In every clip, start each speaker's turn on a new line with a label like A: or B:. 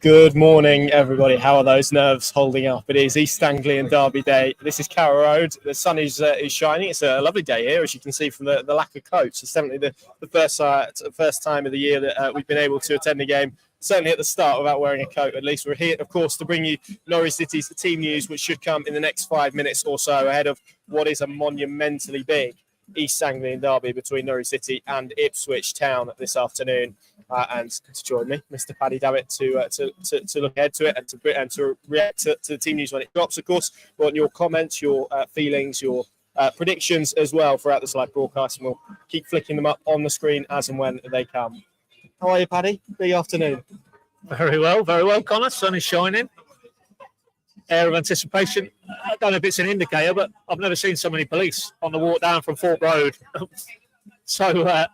A: Good morning, everybody. How are those nerves holding up? It is East Anglian Derby Day. This is Carrow Road. The sun is shining. It's a lovely day here, as you can see from the lack of coats. It's definitely the first time of the year that we've been able to attend a game, certainly at the start, without wearing a coat. At least we're here, of course, to bring you Norwich City's team news, which should come in the next 5 minutes or so, ahead of what is a monumentally big East Anglian derby between Norwich City and Ipswich Town this afternoon. And to join me, Mr. Paddy Davitt, to look ahead to it and to react to the team news when it drops. Of course, we want your comments, your feelings, your predictions as well throughout this live broadcast, and we'll keep flicking them up on the screen as and when they come. How are you, Paddy? Good afternoon.
B: Very well, Connor. Sun is shining. Air of anticipation. I don't know if it's an indicator, but I've never seen so many police on the walk down from Fort Road. So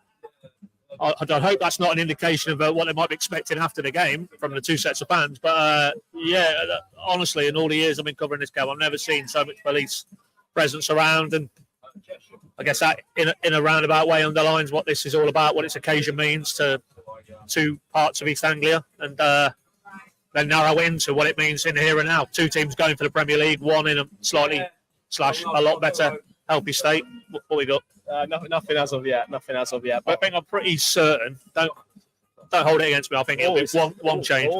B: I hope that's not an indication of what they might be expecting after the game from the two sets of fans. But honestly, in all the years I've been covering this game, I've never seen so much police presence around. And I guess that in a roundabout way underlines what this is all about, what its occasion means to two parts of East Anglia, and then narrow into what it means in the here and now. Two teams going for the Premier League, one in a slightly / a lot better healthy state. What we got?
A: Nothing as of yet. But
B: I think I'm pretty certain. Don't hold it against me. I think it'll be one change.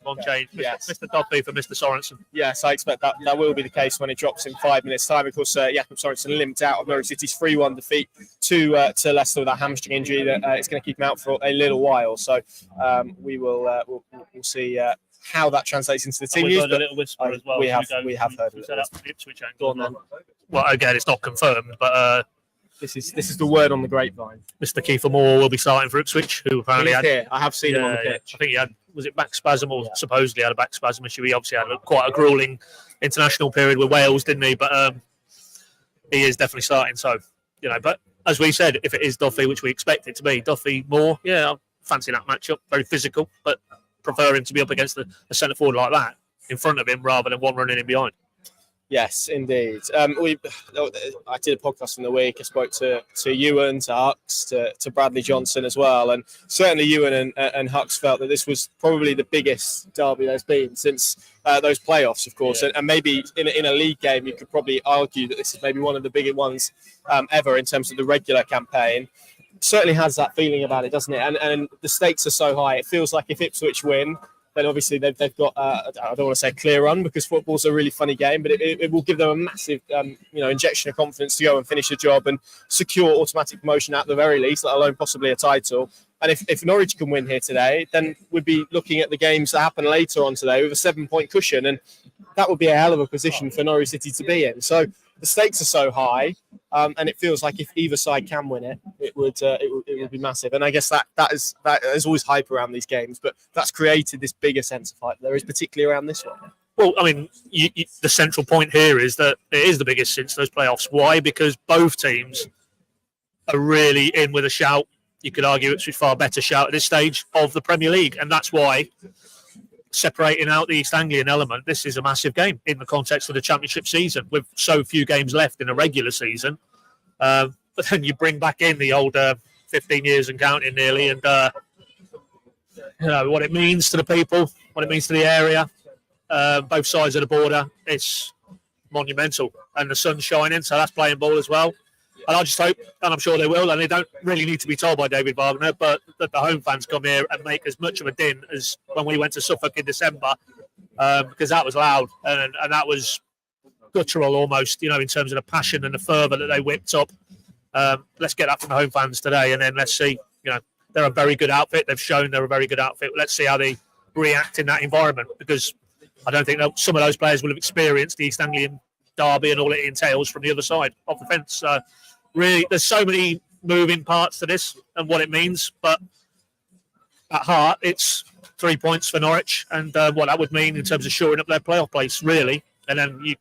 B: One change.
A: Yes.
B: Mr. Duffy for Mr. Sorensen.
A: Yes, I expect that will be the case when it drops in 5 minutes' time. Of course, Jakob Sorensen limped out of Norwich City's 3-1 defeat to Leicester with that hamstring injury that it's going to keep him out for a little while. So we'll see how that translates into the team news.
B: Heard a little whisper as well.
A: We have heard it. Go on then.
B: Well, again, it's not confirmed, but
A: this is the word on the grapevine.
B: Mr. Kiefer Moore will be starting for Ipswich, who apparently
A: had. Here. I have seen him on the pitch.
B: I think he had, was it back spasm or supposedly had a back spasm issue. He obviously had quite a grueling international period with Wales, didn't he? But he is definitely starting. So, but as we said, if it is Duffy, which we expect it to be, Duffy Moore, I fancy that matchup. Very physical, but prefer him to be up against a centre forward like that in front of him rather than one running in behind.
A: Yes, indeed. I did a podcast in the week. I spoke to Ewan, to Hux, to Bradley Johnson as well, and certainly Ewan and Hux felt that this was probably the biggest derby there's been since those playoffs, of course. And maybe in a league game, you could probably argue that this is maybe one of the bigger ones ever in terms of the regular campaign. Certainly has that feeling about it, doesn't it? And the stakes are so high. It feels like if Ipswich win, then obviously they've got, I don't want to say a clear run because football's a really funny game, but it will give them a massive, injection of confidence to go and finish the job and secure automatic promotion at the very least, let alone possibly a title. And if Norwich can win here today, then we'd be looking at the games that happen later on today with a 7-point cushion, and that would be a hell of a position for Norwich City to be in. So the stakes are so high, and it feels like if either side can win it, it would be massive. And I guess that is always hype around these games, but that's created this bigger sense of hype. There is particularly around this one.
B: Well, I mean, the central point here is that it is the biggest since those playoffs. Why? Because both teams are really in with a shout. You could argue it's a far better shout at this stage of the Premier League, and that's why, separating out the East Anglian element, this is a massive game in the context of the Championship season with so few games left in a regular season. But then you bring back in the old 15 years and counting nearly, and what it means to the people, what it means to the area, both sides of the border. It's monumental, and the sun's shining, so that's playing ball as well. And I just hope, and I'm sure they will, and they don't really need to be told by David Wagner, but that the home fans come here and make as much of a din as when we went to Suffolk in December, because that was loud and that was guttural almost, in terms of the passion and the fervour that they whipped up. Let's get that from the home fans today, and then let's see. They're a very good outfit. They've shown they're a very good outfit. Let's see how they react in that environment, because I don't think some of those players will have experienced the East Anglian derby and all it entails from the other side of the fence. Really, there's so many moving parts to this and what it means, but at heart, it's 3 points for Norwich and what that would mean in terms of shoring up their playoff place, really. And then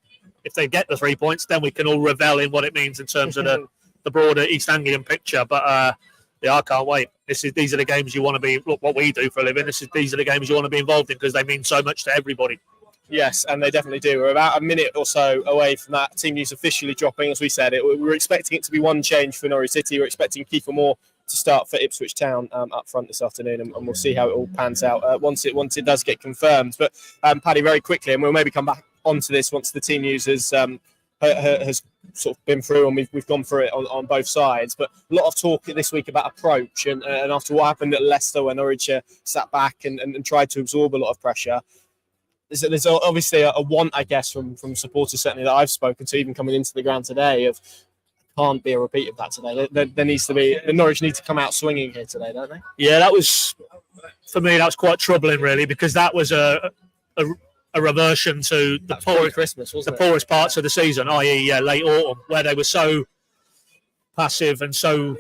B: if they get the 3 points, then we can all revel in what it means in terms of the broader East Anglian picture. But I can't wait. These are the games you want to be. Look, what we do for a living. These are the games you want to be involved in because they mean so much to everybody.
A: Yes, and they definitely do. We're about a minute or so away from that team news officially dropping. As we said, we were expecting it to be one change for Norwich City. We're expecting Kiefer Moore to start for Ipswich Town up front this afternoon, and we'll see how it all pans out once it does get confirmed. But Paddy, very quickly, and we'll maybe come back onto this once the team news has sort of been through and we've gone through it on both sides. But a lot of talk this week about approach, and after what happened at Leicester when Norwich sat back and tried to absorb a lot of pressure, there's obviously a want, I guess, from supporters certainly that I've spoken to, even coming into the ground today, of can't be a repeat of that today. There needs to be, the Norwich need to come out swinging here today, don't they?
B: Yeah, that was, for me, that was quite troubling, really, because that was a reversion to the poorest parts of the season, i.e. Late autumn, where they were so passive and so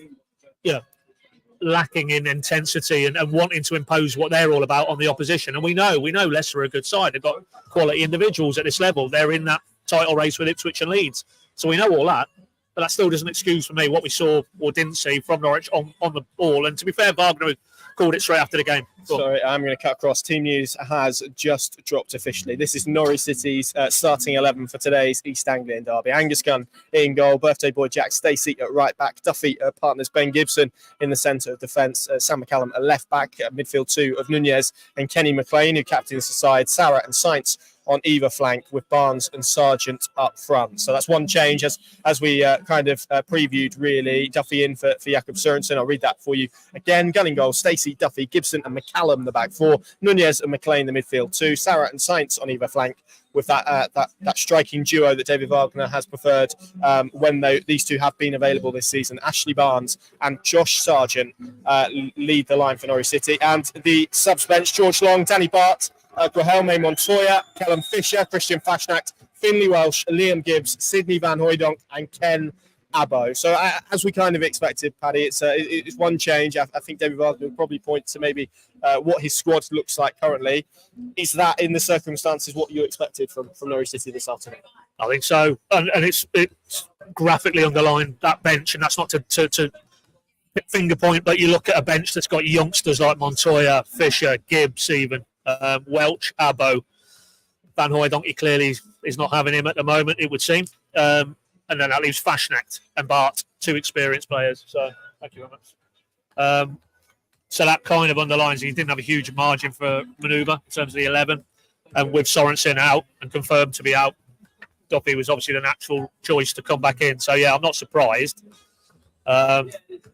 B: lacking in intensity and wanting to impose what they're all about on the opposition. And we know Leicester are a good side. They've got quality individuals at this level. They're in that title race with Ipswich and Leeds. So we know all that. But that still doesn't excuse for me what we saw or didn't see from Norwich on the ball. And to be fair, Wagner called it straight after the game.
A: Sorry, I'm going to cut across. Team news has just dropped officially. This is Norwich City's starting 11 for today's East Anglian derby. Angus Gunn in goal, birthday boy Jack Stacey at right back, Duffy partners Ben Gibson in the centre of defence, Sam McCallum at left back, midfield two of Nunez and Kenny McLean, who captains the side, Sarah and Sainz on either flank, with Barnes and Sargent up front. So that's one change as we previewed, really. Duffy in for Jakob Sørensen. I'll read that for you again. Gunn in goal, Stacey, Duffy, Gibson and McCallum the back four, Nunez and McLean the midfield two, Sarah and Sainz on either flank, with that striking duo that David Wagner has preferred when these two have been available this season. Ashley Barnes and Josh Sargent lead the line for Norwich City. And the subs bench, George Long, Danny Bart, Guilherme Montoya, Callum Fisher, Christian Fashnacht, Finley Welsh, Liam Gibbs, Sidney Van Hooijdonk and Ken Abbo. So as we kind of expected, Paddy, it's one change. I think David Wagner would probably point to maybe what his squad looks like currently. Is that, in the circumstances, what you expected from Norwich City this afternoon?
B: I think so. And it's graphically underlined, that bench, and that's not to finger point, but you look at a bench that's got youngsters like Montoya, Fisher, Gibbs even, Welch, Abbo. Van Hooijdonk clearly is not having him at the moment, it would seem. And then that leaves Fashnacht and Bart, two experienced players. So thank you very much. So that kind of underlines he didn't have a huge margin for manoeuvre in terms of the 11. And with Sorensen out and confirmed to be out, Duffy was obviously the natural choice to come back in. So, yeah, I'm not surprised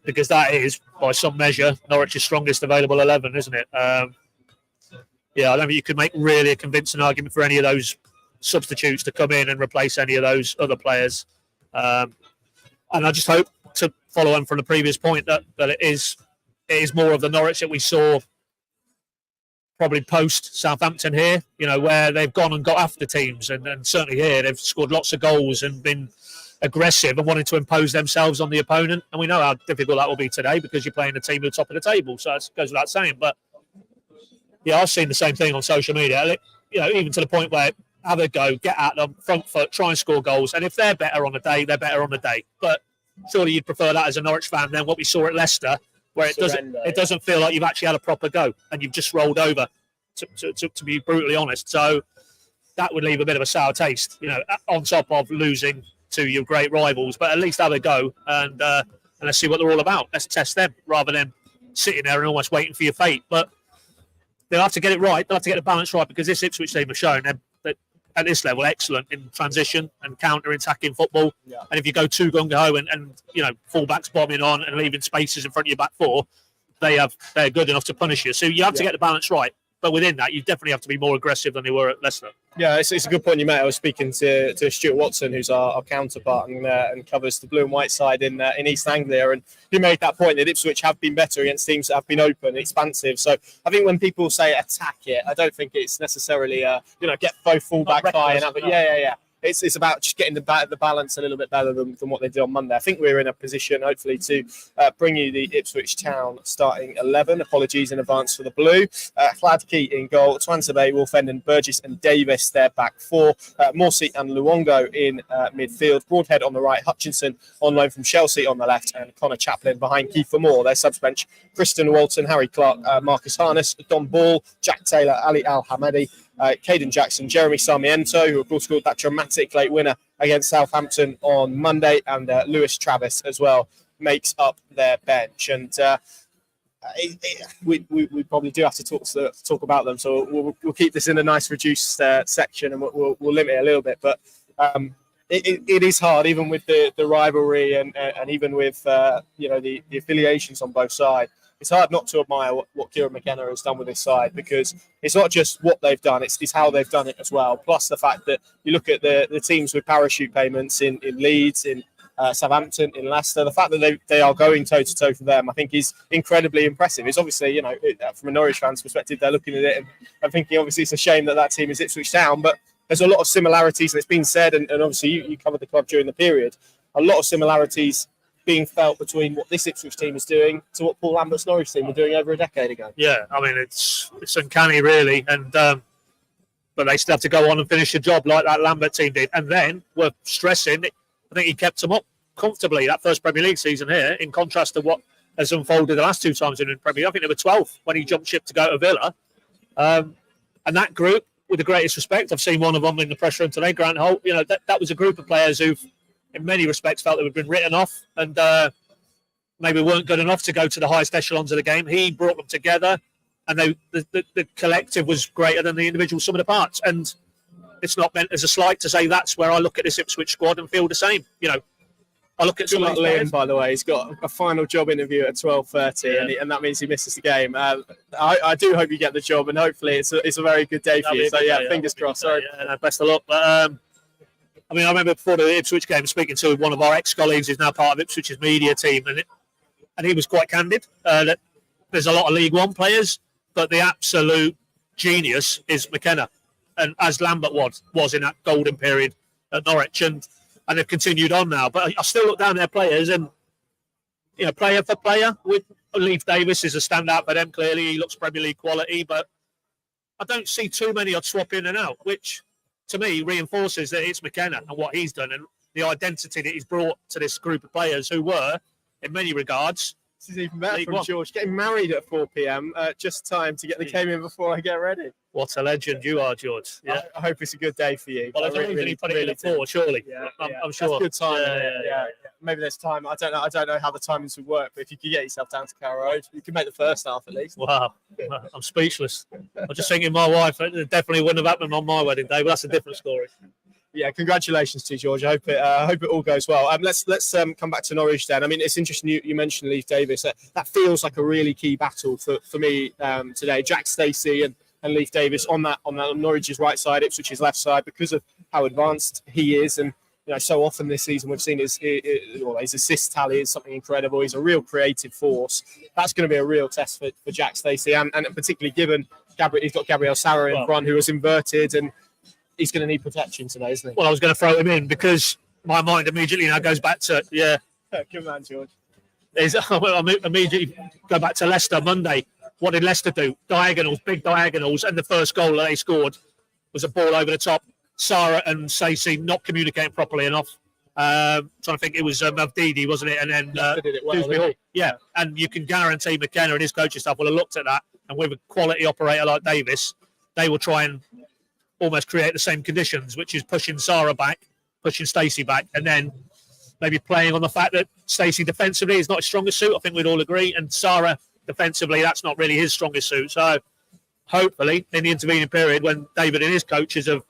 B: because that is, by some measure, Norwich's strongest available 11, isn't it? I don't think you could make really a convincing argument for any of those substitutes to come in and replace any of those other players. And I just hope, to follow on from the previous point, that it is more of the Norwich that we saw probably post Southampton here, where they've gone and got after teams. And certainly here, they've scored lots of goals and been aggressive and wanted to impose themselves on the opponent. And we know how difficult that will be today because you're playing a team at the top of the table. So it goes without saying. But, yeah, I've seen the same thing on social media, even to the point where have a go, get at them, front foot, try and score goals. And if they're better on the day, they're better on the day. But surely you'd prefer that as a Norwich fan than what we saw at Leicester, where it doesn't feel like you've actually had a proper go and you've just rolled over, to be brutally honest. So that would leave a bit of a sour taste, on top of losing to your great rivals. But at least have a go and let's see what they're all about. Let's test them rather than sitting there and almost waiting for your fate. But they'll have to get it right. They'll have to get the balance right because this Ipswich team have shown that at this level, excellent in transition and counter-attacking football. Yeah. And if you go too gung-ho and full-backs bombing on and leaving spaces in front of your back four, they're good enough to punish you. So you have to get the balance right. But within that, you definitely have to be more aggressive than they were at Leicester. Yeah, it's a good point you made. I was speaking to Stuart Watson, who's our counterpart and covers the blue and white side in East Anglia, and he made that point that Ipswich have been better against teams that have been open, expansive. So I think when people say attack it, I don't think it's necessarily get both full-back high and yeah. It's about just getting the balance a little bit better than what they did on Monday. I think we're in a position, hopefully, to bring you the Ipswich Town starting 11. Apologies in advance for the blue. Hladky in goal, Twanzebe, Wolfenden, Burgess and Davis, their back four. Morsey and Luongo in midfield. Broadhead on the right, Hutchinson on loan from Chelsea on the left, and Connor Chaplin behind Kiefer Moore. Their subs bench, Kristen Walton, Harry Clark, Marcus Harness, Don Ball, Jack Taylor, Ali Al-Hamadi, Caden Jackson, Jeremy Sarmiento, who of course scored that dramatic late winner against Southampton on Monday, and Lewis Travis as well
A: makes up their bench. And we probably do have to talk about them. So we'll keep this in a nice reduced section, and we'll limit it a little bit. But it is hard, even with the rivalry and even with the affiliations on both sides. It's hard not to admire what Kieran McKenna has done with this side, because it's not just what they've done, it's how they've done it as well. Plus the fact that you look at the teams with parachute payments in Leeds, in Southampton, in Leicester, the fact that they are going toe-to-toe for them, I think is incredibly impressive. It's obviously, from a Norwich fan's perspective, they're looking at it and thinking, obviously, it's a shame that team is Ipswich Town, but there's a lot of similarities, and it's been said, and obviously you covered the club during the period, a lot of similarities being felt between what this Ipswich team is doing to what Paul Lambert's Norwich team were doing over a decade ago.
B: Yeah, I mean, it's uncanny, really, and but they still have to go on and finish the job like that Lambert team did. And then, we're stressing, I think he kept them up comfortably that first Premier League season here, in contrast to what has unfolded the last two times in the Premier League. I think they were 12th when he jumped ship to go to Villa. And that group, with the greatest respect, I've seen one of them in the press room today, Grant Holt. That was a group of players who've, in many respects, felt they've been written off and maybe weren't good enough to go to the highest echelons of the game. He brought them together, and the collective was greater than the individual sum of the parts. And it's not meant as a slight to say that's where I look at this Ipswich squad and feel the same. I look at someone
A: like Liam, by the way. He's got a final job interview at 12:30, and that means he misses the game. I do hope you get the job, and hopefully it's a very good day for you. So fingers crossed. Sorry.
B: Best of luck. But I remember before the Ipswich game, speaking to one of our ex-colleagues who's now part of Ipswich's media team, and he was quite candid that there's a lot of League One players, but the absolute genius is McKenna, and as Lambert was in that golden period at Norwich, and they've continued on now. But I still look down their players, and player for player, with Leif Davis is a standout for them. Clearly, he looks Premier League quality, but I don't see too many I'd swap in and out, which to me reinforces that it's McKenna and what he's done and the identity that he's brought to this group of players who were, in many regards,
A: this is even better from George. Getting married at 4 p.m. Just time to get the game in before I get ready.
B: What a legend you are, George.
A: Yeah, I hope it's a good day for you.
B: Well, I don't really put it in 4, surely. I'm sure.
A: That's good time. Yeah. Maybe there's time. I don't know how the timings would work, but if you could get yourself down to Carrow Road, you can make the first half at least.
B: Wow, I'm speechless. I'm just thinking my wife, it definitely wouldn't have happened on my wedding day, but that's a different story.
A: Yeah, congratulations to you, George. I hope it all goes well. Let's come back to Norwich then. It's interesting you mentioned Leif Davis. That feels like a really key battle for me today. Jack Stacey and Leif Davis on that Norwich's right side, Ipswich's left side, because of how advanced he is. And so often this season we've seen his assist tally is something incredible. He's a real creative force. That's going to be a real test for Jack Stacey, and particularly given he's got Gabriel Sarra in front, who was inverted, and he's going to need protection today, isn't he?
B: Well, I was going to throw him in because my mind immediately now goes back to
A: Good man, George.
B: I immediately go back to Leicester Monday. What did Leicester do? Diagonals, big diagonals, and the first goal that they scored was a ball over the top. Sarra and Stacey not communicating properly enough. Trying to think, it was Mavdidi, wasn't it? And then
A: did it well,
B: and you can guarantee McKenna and his coaching staff will have looked at that, and with a quality operator like Davis, they will try and almost create the same conditions, which is pushing Sarra back, pushing Stacey back, and then maybe playing on the fact that Stacey defensively is not his strongest suit. I think we'd all agree, and Sarra defensively, that's not really his strongest suit. So hopefully in the intervening period, when David and his coaches have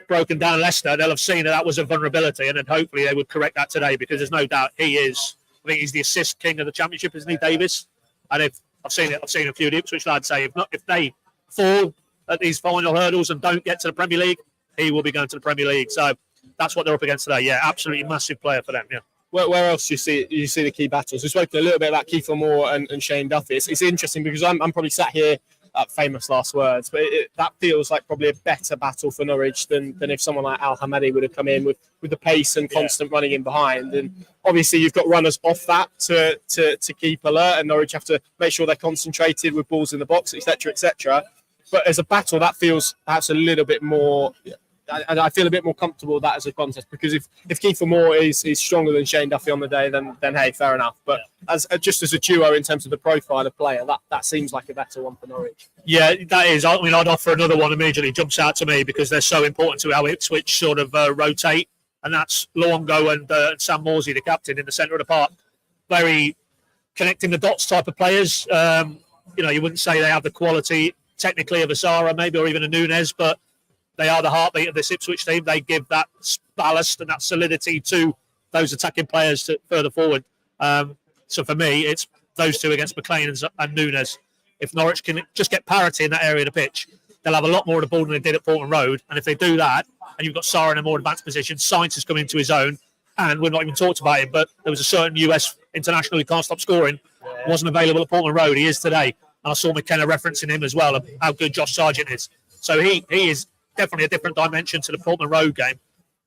B: broken down Leicester, they'll have seen that was a vulnerability, and then hopefully they would correct that today, because there's no doubt he is. I think he's the assist king of the Championship, isn't he, Davis? And if I've seen a few of the Ipswich lads say if they fall at these final hurdles and don't get to the Premier League, he will be going to the Premier League. So that's what they're up against today. Yeah, absolutely massive player for them. Yeah.
A: Where else do you see the key battles? We've spoken a little bit about Kiefer Moore and Shane Duffy. It's interesting because I'm probably sat here at famous last words, but that feels like probably a better battle for Norwich than if someone like Al Hamadi would have come in with the pace and constant running in behind. And obviously you've got runners off that to keep alert, and Norwich have to make sure they're concentrated with balls in the box, etc., etc. But as a battle, that feels perhaps a little bit more. I feel a bit more comfortable with that as a contest, because if Kiefer Moore is stronger than Shane Duffy on the day, then hey, fair enough. But as a duo in terms of the profile of player, that seems like a better one for Norwich.
B: Yeah, that is. I'd offer another one immediately. Jumps out to me because they're so important to how Ipswich sort of rotate, and that's Luongo and Sam Morsey, the captain, in the centre of the park. very connecting the dots type of players. You wouldn't say they have the quality technically of a Zara maybe, or even a Nunes, but they are the heartbeat of this Ipswich team. They give that ballast and that solidity to those attacking players further forward. So for me, it's those two against McLean and Nunes. If Norwich can just get parity in that area of the pitch, they'll have a lot more of the ball than they did at Portman Road. And if they do that, and you've got Sarr in a more advanced position, Sainz has come into his own, and we've not even talked about him, but there was a certain US international who can't stop scoring, wasn't available at Portman Road. He is today. And I saw McKenna referencing him as well, of how good Josh Sargent is. So he is definitely a different dimension to the Portman Road game.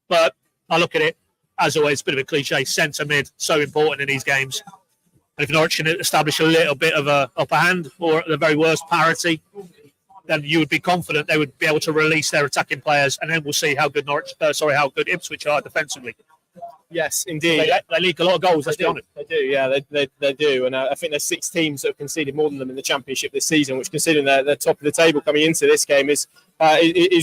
B: But I look at it, as always, a bit of a cliche, centre mid, so important in these games. And if Norwich can establish a little bit of a upper hand, or at the very worst parity, then you would be confident they would be able to release their attacking players, and then we'll see how good how good Ipswich are defensively.
A: Yes, indeed.
B: They leak a lot of goals, let's be honest.
A: They do, yeah, they do. And I think there's 6 teams that have conceded more than them in the Championship this season, which, considering they're top of the table coming into this game, is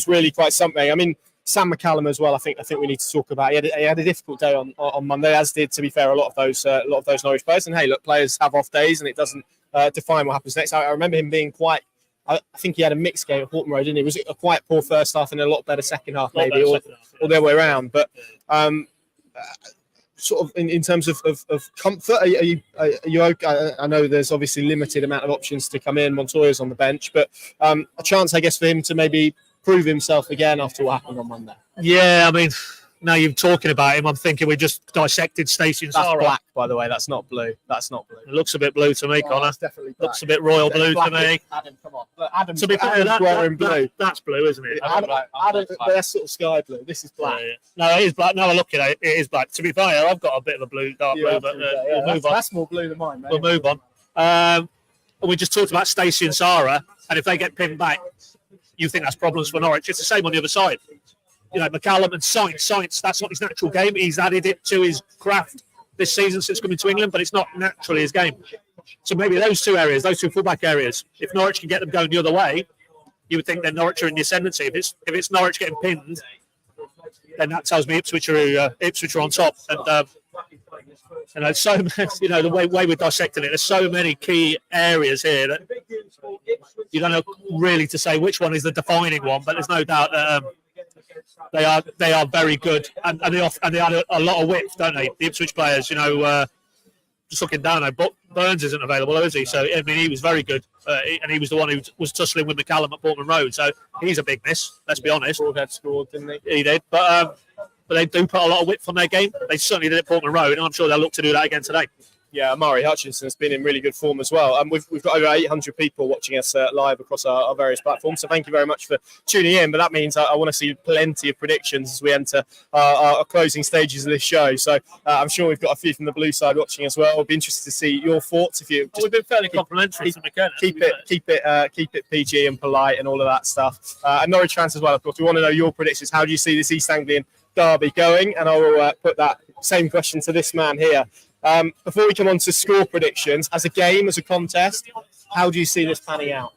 A: really quite something. I mean, Sam McCallum as well, I think we need to talk about. He had a difficult day on Monday, as did, to be fair, a lot of those Norwich players. And hey, look, players have off days, and it doesn't define what happens next. I remember him being quite. I think he had a mixed game at Portman Road, didn't he? Was it a quite poor first half and a lot better second half, maybe, or the other way around? But sort of in terms of comfort, are you okay? I know there's obviously limited amount of options to come in. Montoya's on the bench, but a chance, I guess, for him to maybe prove himself again after what happened on Monday.
B: Yeah, I mean, now you're talking about him, I'm thinking we just dissected Stacey and
A: That's
B: Sarah.
A: black, by the way. That's not blue.
B: It looks a bit blue to me, Connor.
A: It's definitely black.
B: Looks a bit royal blue to me.
A: Adam, come on. Look, Adam's
B: To be fair,
A: wearing blue.
B: That's blue, isn't it?
A: That's sort of sky blue. This is black.
B: Yeah. No, it is black. Now I look at it, it is black. To be fair, I've got a bit of a dark blue, but we'll move on.
A: That's more blue than mine, mate.
B: We'll move on. We just talked about Stacey and Sarah, and if they get pinned back, you think that's problems for Norwich. It's the same on the other side. McCallum and Sainz, that's not his natural game. He's added it to his craft this season since coming to England, but it's not naturally his game. So maybe those two areas, those two fullback areas, if Norwich can get them going the other way, you would think that Norwich are in the ascendancy. If it's Norwich getting pinned, then that tells me Ipswich are on top. And there's so many, the way we're dissecting it, there's so many key areas here that you don't know really to say which one is the defining one, but there's no doubt that they are very good, and they had a lot of width, don't they? The Ipswich players, just looking down, but Burns isn't available, is he? So I mean, he was very good, and he was the one who was tussling with McCallum at Portman Road. So he's a big miss. Let's be honest.
A: Broadhead scored, didn't he?
B: He did, but they do put a lot of width on their game. They certainly did at Portman Road, and I'm sure they'll look to do that again today.
A: Yeah, Amari Hutchinson's been in really good form as well. We've got over 800 people watching us live across our various platforms, so thank you very much for tuning in. But that means I want to see plenty of predictions as we enter our closing stages of this show. So I'm sure we've got a few from the blue side watching as well. I'll be interested to see your thoughts. If you
B: we've been fairly complimentary to McKenna.
A: Keep it PG and polite and all of that stuff. And Norwich fans as well, of course. We want to know your predictions. How do you see this East Anglian derby going? And I will put that same question to this man here. Before we come on to score predictions, as a game, as a contest, how do you see this panning out?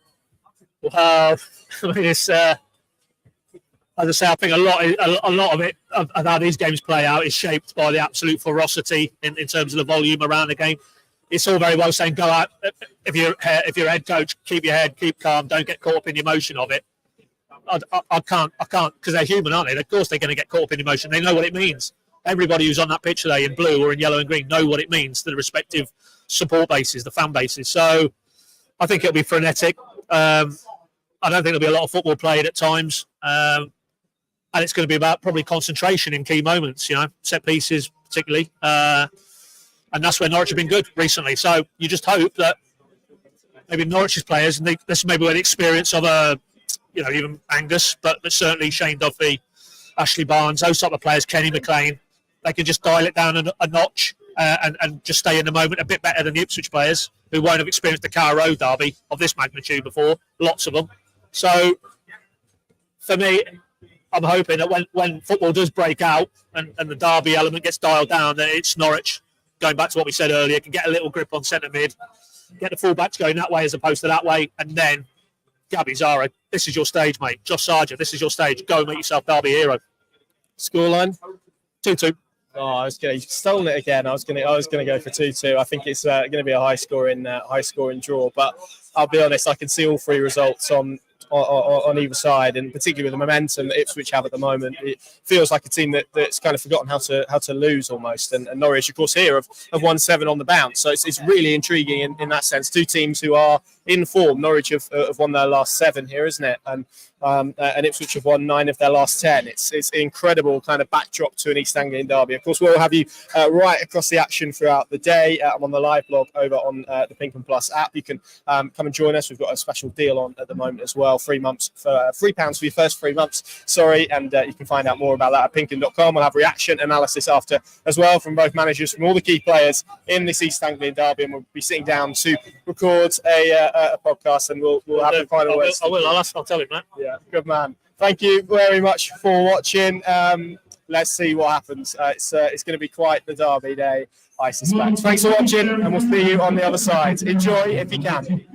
B: I mean, it's, as I say, I think a lot of it, of how these games play out, is shaped by the absolute ferocity in terms of the volume around the game. It's all very well saying, go out, if you're head coach, keep your head, keep calm, don't get caught up in the emotion of it. I can't, because they're human, aren't they? Of course they're going to get caught up in emotion. They know what it means. Everybody who's on that pitch today in blue or in yellow and green know what it means to the respective support bases, the fan bases. So I think it'll be frenetic. I don't think there'll be a lot of football played at times. And it's going to be about probably concentration in key moments, set pieces particularly. And that's where Norwich have been good recently. So you just hope that maybe Norwich's players, and this may be where the experience of even Angus, but certainly Shane Duffy, Ashley Barnes, those type of players, Kenny McLean, they can just dial it down a notch and just stay in the moment a bit better than the Ipswich players who won't have experienced the Carrow Road derby of this magnitude before, lots of them. So for me, I'm hoping that when football does break out and the derby element gets dialed down, that it's Norwich, going back to what we said earlier, can get a little grip on centre mid, get the full-backs going that way as opposed to that way, and then Gabby Zara, this is your stage, mate. Josh Sargent, this is your stage. Go and make yourself derby hero.
A: Scoreline?
B: 2-2.
A: Oh, you've stolen it again. I was gonna go for 2-2. I think it's going to be a high scoring draw. But I'll be honest, I can see all three results on either side, and particularly with the momentum that Ipswich have at the moment, it feels like a team that's kind of forgotten how to lose almost. And Norwich, of course, here have won 7 on the bounce, so it's really intriguing in that sense. Two teams who are in form. Norwich have won their last 7 here, isn't it? And Ipswich have won 9 of their last 10. It's an incredible kind of backdrop to an East Anglian derby. Of course, we'll have you right across the action throughout the day. I'm on the live blog over on the Pink and Plus app. You can come and join us. We've got a special deal on at the moment as well. £3 for your first 3 months. And you can find out more about that at pinkin.com. We'll have reaction analysis after as well from both managers, from all the key players in this East Anglian derby, and we'll be sitting down to record a podcast, and we'll have the final words.
B: I'll tell him that.
A: Yeah, good man. Thank you very much for watching. Let's see what happens. It's going to be quite the derby day, I suspect. Thanks for watching, and we'll see you on the other side. Enjoy if you can.